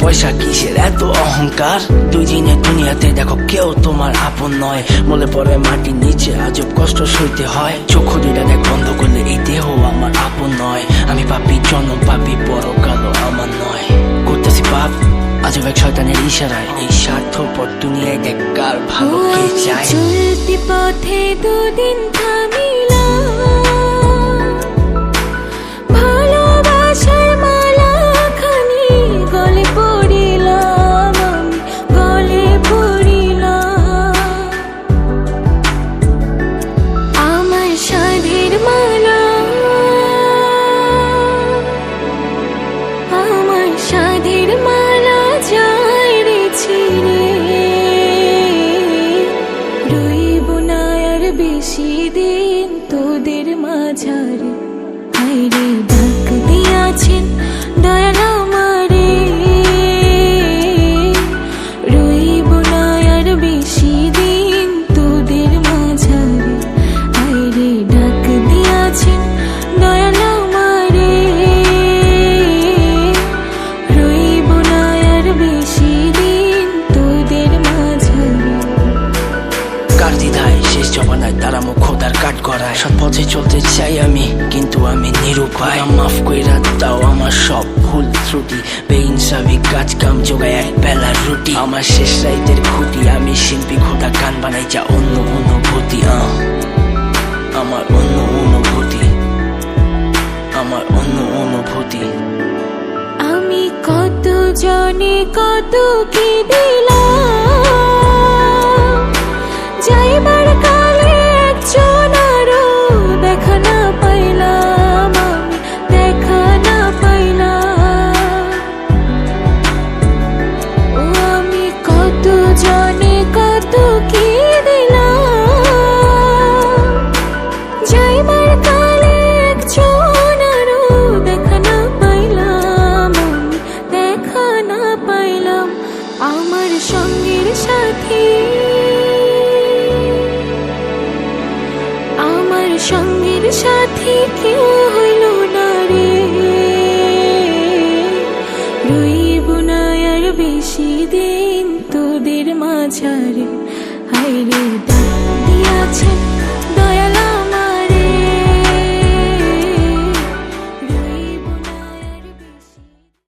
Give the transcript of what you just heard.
পয়সা কিসের এত অহংকার? দুই দিনের দুনিয়াতে দেখো কেউ তোমার আপন নয়। মলে পড়ে মাটির নিচে আজব কষ্ট সইতে হয়। চোখ দুইটা দেখ বন্ধ করলে এই দেহ আমার আপন নয়। আমি পাপি জন্ম পাপি পরকালও আমার নয়। করতেছি পাপ আজব এক শয়তানের ইশারায়। এই স্বার্থপর দুনিয়ায় দেখ কার ভালো কে চায়। চলতি পথে দুদিন থামিলাম, ভালোবাসার মালাখানি গলে পড়িলাম, আমি গলে পড়িলাম। আমার সাধের মালা, আমার সাধের মালা যায় রে ছিঁড়ে। রইব না আর বেশি দিন তোদের মাঝারে। হায়রে ডাক দিয়াছেন দয়াল আমারে। রইব না আর বেশি দিন তোদের মাঝারে। হায়রে ডাক দিয়াছেন দয়াল আমারে। রইব না আর বেশি দিন তোদের মাঝারে। কার দ্বিধায় শেষ জমানায় তারা মুখ খোদার কাঠ করায়। সৎ পথে চলতে চাই আমি কিন্তু আমি নিরুপায়। মাফ কইরা দাও আমার সব ভুল ত্রুটি। বেইনসাফি কাজ কাম জোগায় এক বেলার রুটি। আমার শেষ রাইতের খুঁটি আমি শিল্পী খোদা গান বানাই যা অন্য অনুভূতি। আমার অন্য অনুভূতি, আমার অন্য অনুভূতি। আমি কত জনে কত কি দিলাম, যাইবার কালে একজন আরো দেখা না পাইলাম, আমি দেখা না পাইলাম। ও আমি কত জনে কত কি দিলাম, যাইবার কালে একজন আরো দেখা না পাইলাম, আমি দেখা না পাইলাম। আমার সঙ্গের সাথী, আমার সঙ্গের সাথী কেউ হইল না রে। রইব না আর বেশি দিন তোদের মাঝারে। হায়রে ডাক দিয়াছেন